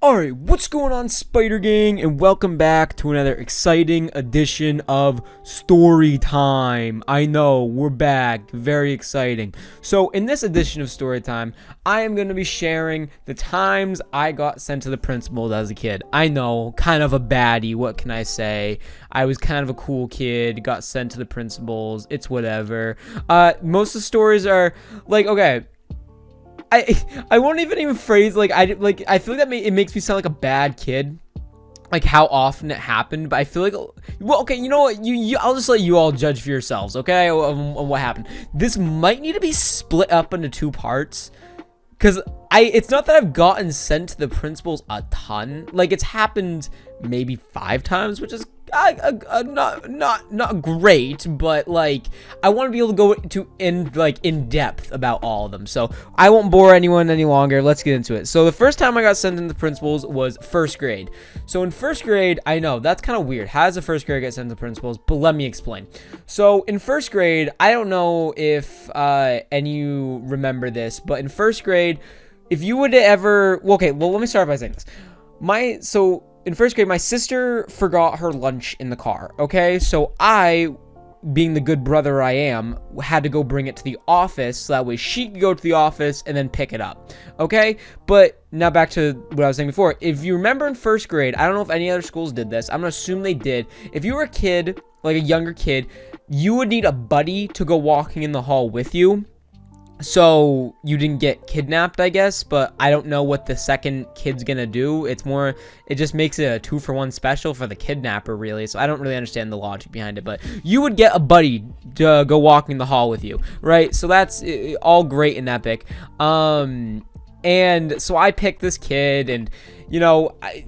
Alright, what's going on, Spider Gang, and welcome back to another exciting edition of Story Time. I know, we're back. Very exciting. So, in this edition of Story Time, I am going to be sharing the times I got sent to the principals as a kid. I know, kind of a baddie, what can I say? I was kind of a cool kid, got sent to the principals, it's whatever. Most of the stories are, like, okay, I won't even phrase I feel like it makes me sound like a bad kid, like how often it happened. But I feel like, well, okay, you know what, I'll just let you all judge for yourselves, okay, on what happened. This might need to be split up into two parts, because it's not that I've gotten sent to the principals a ton. Like, it's happened maybe 5 times, which is not great, but like I want to be able to go to in depth about all of them, so I won't bore anyone any longer. Let's get into it. So the first time I got sent into the principals was first grade. So in first grade, I know that's kind of weird. How does a first grade get sent to principals? But let me explain. So in first grade, I don't know if any of you remember this, but in first grade, if you would ever, well, okay, well, let me start by saying this. In first grade, my sister forgot her lunch in the car, okay? So I, being the good brother I am, had to go bring it to the office so that way she could go to the office and then pick it up, okay? But now back to what I was saying before. If you remember in first grade, I don't know if any other schools did this. I'm gonna assume they did. If you were a kid, like a younger kid, you would need a buddy to go walking in the hall with you, so you didn't get kidnapped, I guess. But I don't know what the second kid's gonna do. It just makes it a 2-for-1 special for the kidnapper, really. So I don't really understand the logic behind it, but you would get a buddy to go walking the hall with you, right? So that's all great and epic. And so I picked this kid, and you know, I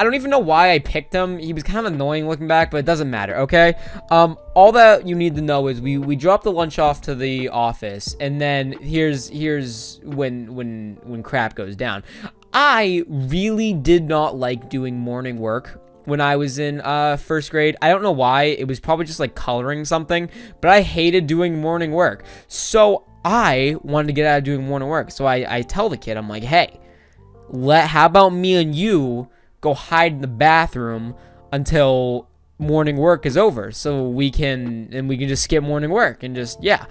don't even know why I picked him. He was kind of annoying looking back, but it doesn't matter, okay? All that you need to know is we dropped the lunch off to the office, and then here's when crap goes down. I really did not like doing morning work when I was in first grade. I don't know why. It was probably just like coloring something, but I hated doing morning work. So I wanted to get out of doing morning work. So I tell the kid, I'm like, hey, how about me and you go hide in the bathroom until morning work is over, so we can just skip morning work and just, yeah.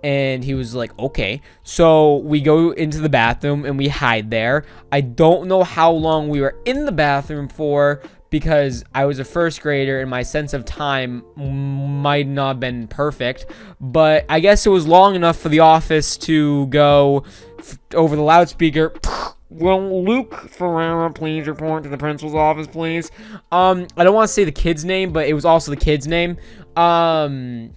And he was like, okay. So we go into the bathroom and we hide there. I don't know how long we were in the bathroom for, because I was a first grader and my sense of time might not have been perfect, but I guess it was long enough for the office to go over the loudspeaker, will Luke Ferreira please report to the principal's office, please? I don't want to say the kid's name, but it was also the kid's name. So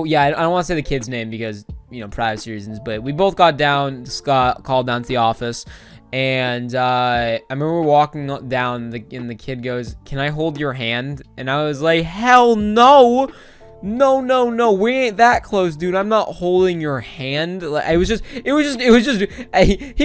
yeah, I don't want to say the kid's name because, you know, privacy reasons, but we both got called down to the office. And I remember walking down, and the kid goes, "Can I hold your hand?" And I was like, "Hell no! No, we ain't that close, dude. I'm not holding your hand." Like, he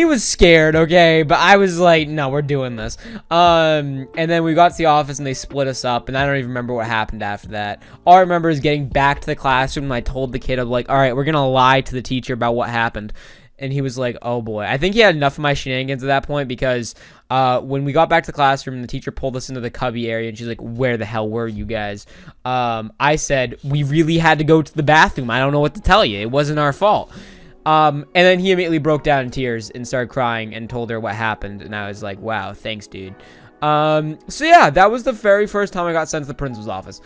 was scared, okay? But I was like, no, we're doing this. And then we got to the office and they split us up, and I don't even remember what happened after that. All I remember is getting back to the classroom, and I told the kid, I'm like, all right, we're gonna lie to the teacher about what happened. And he was like, oh boy. I think he had enough of my shenanigans at that point, because when we got back to the classroom, the teacher pulled us into the cubby area, and she's like, where the hell were you guys? I said, we really had to go to the bathroom. I don't know what to tell you. It wasn't our fault. And then he immediately broke down in tears and started crying and told her what happened. And I was like, wow, thanks, dude. So yeah, that was the very first time I got sent to the principal's office.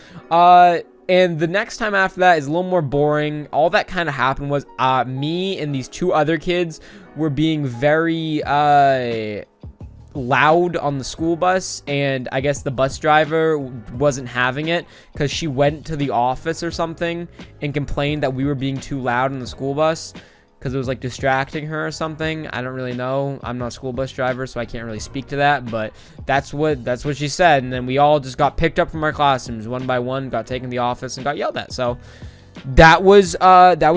And the next time after that is a little more boring. All that kind of happened was me and these 2 other kids were being very loud on the school bus, and I guess the bus driver wasn't having it because she went to the office or something and complained that we were being too loud on the school bus because it was like distracting her or something. I don't really know. I'm not a school bus driver, so I can't really speak to that, but that's what she said. And then we all just got picked up from our classrooms one by one, got taken to the office, and got yelled at. So that was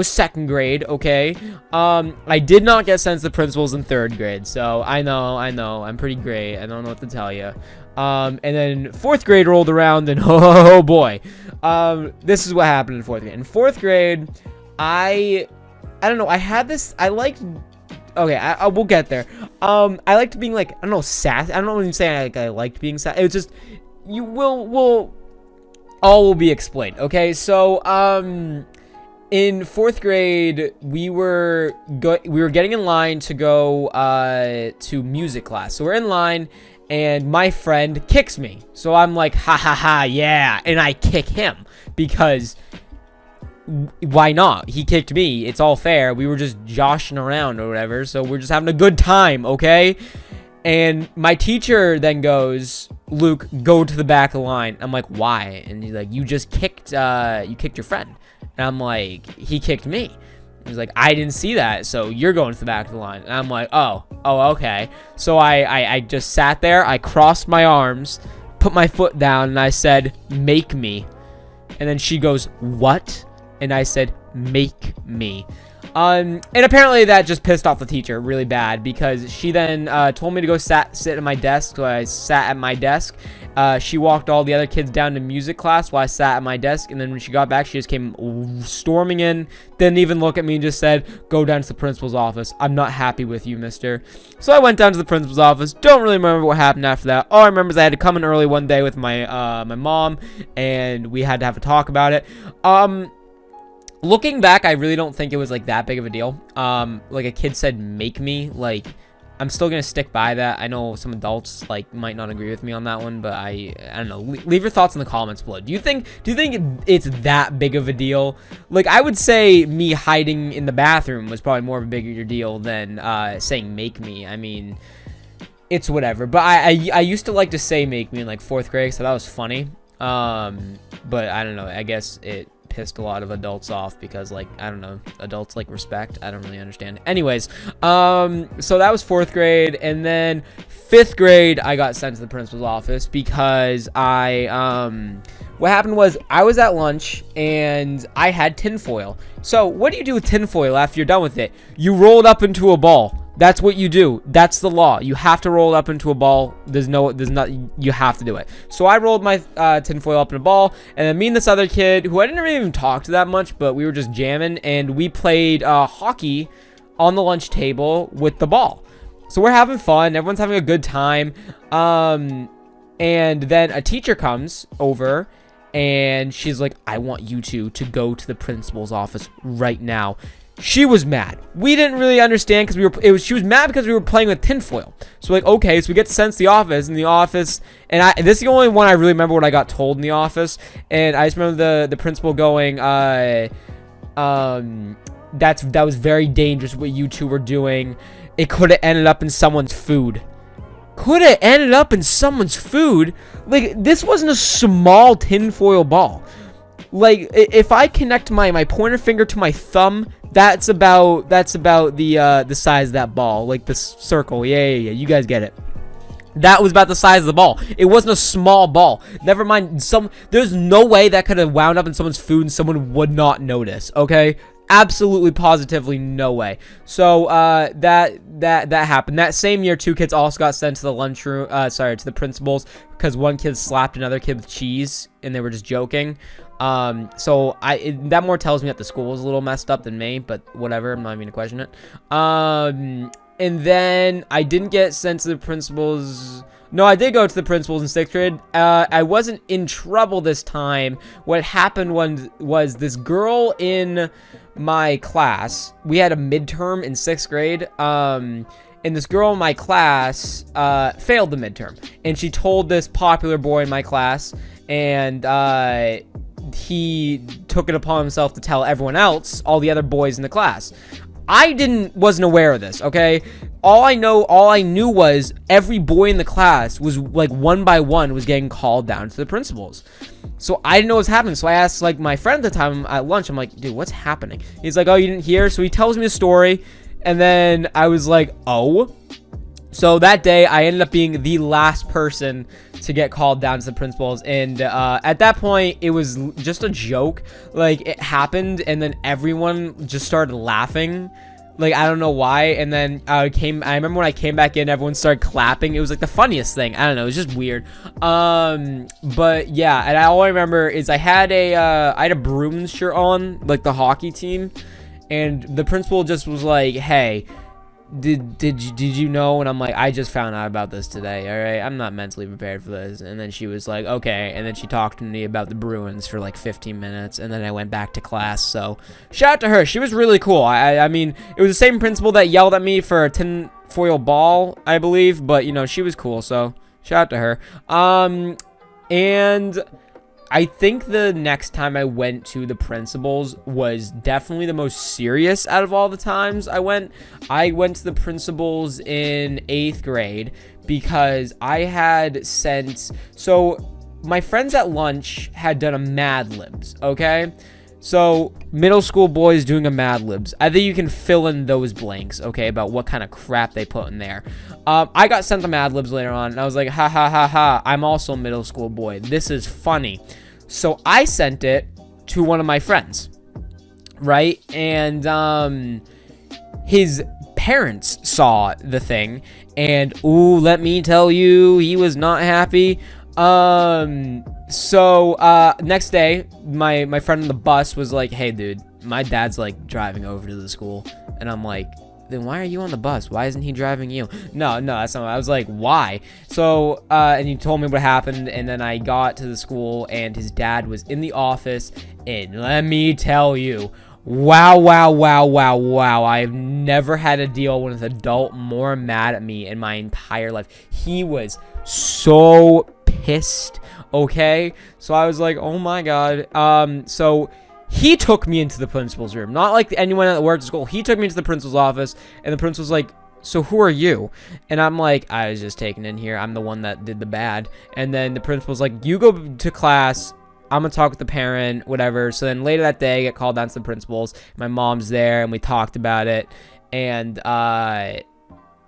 second grade, okay? I did not get sent to the principals in third grade, so I know, I'm pretty great. I don't know what to tell you. And then fourth grade rolled around, and oh boy, this is what happened in fourth grade. In fourth grade, I don't know, I liked okay, I will get there. I liked being like, I don't know, sass. I don't know what I'm saying. I liked being sass. It was just, all will be explained. Okay, so in 4th grade, we were getting in line to go to music class. So we're in line, and my friend kicks me. So I'm like, ha ha ha, yeah, and I kick him because why not? He kicked me. It's all fair. We were just joshing around or whatever, so we're just having a good time, okay? And my teacher then goes, Luke, go to the back of the line. I'm like, why? And he's like, you kicked your friend. And I'm like, he kicked me. He's like, I didn't see that, so you're going to the back of the line. And I'm like, oh, okay. So I just sat there, I crossed my arms, put my foot down, and I said, make me. And then she goes, what? And I said, make me. And apparently that just pissed off the teacher really bad, because she then told me to go sit at my desk. So I sat at my desk. She walked all the other kids down to music class while I sat at my desk. And then when she got back, she just came storming in, didn't even look at me, and just said, go down to the principal's office. I'm not happy with you, mister. So I went down to the principal's office. Don't really remember what happened after that. All I remember is I had to come in early one day with my mom, and we had to have a talk about it. Looking back, I really don't think it was like that big of a deal. Like a kid said, make me, like, I'm still gonna stick by that. I know some adults like might not agree with me on that one, but I don't know. Leave your thoughts in the comments below. Do you think it's that big of a deal? Like, I would say me hiding in the bathroom was probably more of a bigger deal than saying make me. I mean, it's whatever. But I used to like to say make me in like 4th grade, so that was funny. But I don't know. I guess it pissed a lot of adults off because, like, I don't know, adults like respect. I don't really understand. Anyways, so that was 4th grade, and then 5th grade I got sent to the principal's office because what happened was I was at lunch and I had tinfoil. So what do you do with tinfoil after you're done with it? You roll it up into a ball. That's what you do. That's the law. You have to roll it up into a ball. You have to do it. So I rolled my tinfoil up in a ball, and then me and this other kid, who I didn't really even talk to that much, but we were just jamming, and we played hockey on the lunch table with the ball. So we're having fun. Everyone's having a good time. And then a teacher comes over, and she's like, I want you two to go to the principal's office right now. She was mad. We didn't really understand because she was mad because we were playing with tinfoil. So like, okay, so we get sent to the office, and this is the only one I really remember what I got told in the office. And I just remember the principal going, that was very dangerous what you two were doing. It could have ended up in someone's food. Could have ended up in someone's food? Like, this wasn't a small tinfoil ball. Like, if I connect my pointer finger to my thumb, that's about the size of that ball. Like, the circle. Yeah. You guys get it. That was about the size of the ball. It wasn't a small ball. Never mind. There's no way that could have wound up in someone's food and someone would not notice. Okay. Absolutely, positively, no way. So that happened. That same year, 2 kids also got sent to the lunchroom. To the principal's, because one kid slapped another kid with cheese, and they were just joking. So that more tells me that the school was a little messed up than me, but whatever. I'm not even gonna question it. And then I didn't get sent to the principal's. No, I did go to the principal's in 6th grade. I wasn't in trouble this time. What happened was this girl in my class, we had a midterm in 6th grade, and this girl in my class failed the midterm. And she told this popular boy in my class, and he took it upon himself to tell everyone else, all the other boys in the class. I wasn't aware of this, okay? All I knew was every boy in the class was, like, one by one was getting called down to the principal's. So I didn't know what was happening. So I asked, like, my friend at the time at lunch. I'm like, dude, what's happening? He's like, oh, you didn't hear? So he tells me the story. And then I was like, oh. So that day, I ended up being the last person to get called down to the principal's. And at that point, it was just a joke. Like, it happened, and then everyone just started laughing. Like, I don't know why. And then I remember when I came back in, everyone started clapping. It was like the funniest thing. I don't know. It was just weird. But yeah, and all I remember is I had a Bruins shirt on, like the hockey team. And the principal just was like, hey, did you know? And I'm like, I just found out about this today. All right, I'm not mentally prepared for this. And then she was like, okay. And then she talked to me about the Bruins for like 15 minutes, and then I went back to class. So shout out to her. She was really cool. I mean, it was the same principal that yelled at me for a tinfoil ball, I believe, but you know, she was cool. So shout out to her. And I think the next time I went to the principal's was definitely the most serious out of all the times I went. I went to the principal's in 8th grade because I had sent... So, my friends at lunch had done a Mad Libs, okay? So, middle school boys doing a Mad Libs. I think you can fill in those blanks, okay, about what kind of crap they put in there. I got sent the Mad Libs later on, and I was like, ha ha ha ha, I'm also a middle school boy. This is funny. So I sent it to one of my friends, right? And his parents saw the thing, and ooh, let me tell you, he was not happy. So next day, my friend on the bus was like, hey dude, my dad's like driving over to the school. And I'm like, then why are you on the bus? Why isn't he driving you? No, that's not what I was like, why? So, and he told me what happened, and then I got to the school, and his dad was in the office, and let me tell you, wow, I've never had to deal with an adult more mad at me in my entire life. He was so pissed, okay? So I was like, oh my god. So he took me into the principal's room. Not like anyone that worked at school. He took me into the principal's office, and the principal's like, so who are you? And I'm like, I was just taken in here. I'm the one that did the bad. And then the principal's like, you go to class. I'm going to talk with the parent, whatever. So then later that day, I get called down to the principal's. My mom's there, and we talked about it. And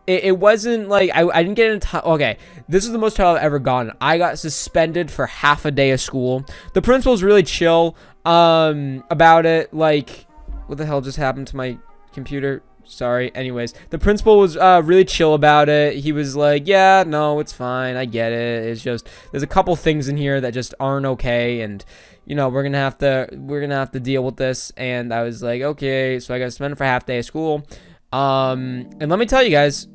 it wasn't like, I didn't get into, okay, this is the most trouble I've ever gotten. I got suspended for half a day of school. The principal's really chill about it. Like, what the hell just happened to my computer? Sorry. Anyways, the principal was really chill about it. He was like, yeah, no, it's fine. I get it. It's just, there's a couple things in here that just aren't okay, and you know, we're gonna have to deal with this. And I was like, okay. So I got suspended for half day of school. And let me tell you guys,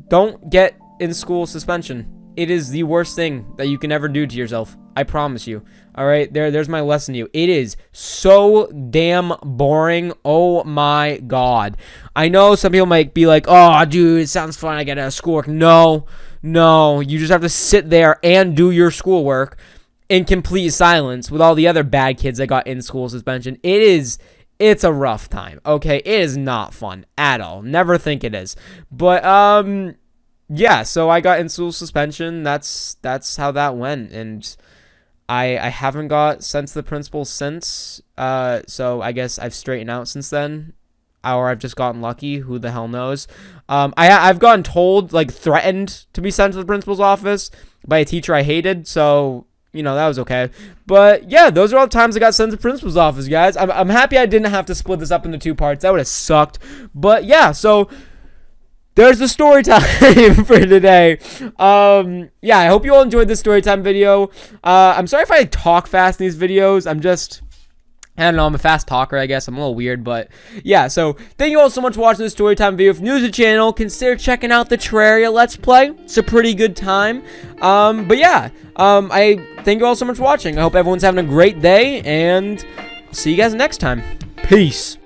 don't get in school suspension. It is the worst thing that you can ever do to yourself. I promise you. All right, there's my lesson to you. It is so damn boring. Oh my god. I know some people might be like, oh, dude, it sounds fun. I get out of schoolwork. No. You just have to sit there and do your schoolwork in complete silence with all the other bad kids that got in school suspension. It's a rough time. Okay, it is not fun at all. Never think it is. But yeah, so I got in school suspension. That's how that went, and I haven't got sent to the principal since. So I guess I've straightened out since then, or I've just gotten lucky. Who the hell knows? I've gotten told, like, threatened to be sent to the principal's office by a teacher I hated. So you know, that was okay. But yeah, those are all the times I got sent to the principal's office, guys. I'm happy I didn't have to split this up into 2 parts. That would have sucked. But yeah, so there's the story time for today. Yeah, I hope you all enjoyed this story time video. I'm sorry if I talk fast in these videos. I don't know, I'm a fast talker, I guess. I'm a little weird, but yeah, so thank you all so much for watching this storytime video. If you're new to the channel, consider checking out the Terraria Let's Play. It's a pretty good time. But yeah, I thank you all so much for watching. I hope everyone's having a great day, and I'll see you guys next time. Peace.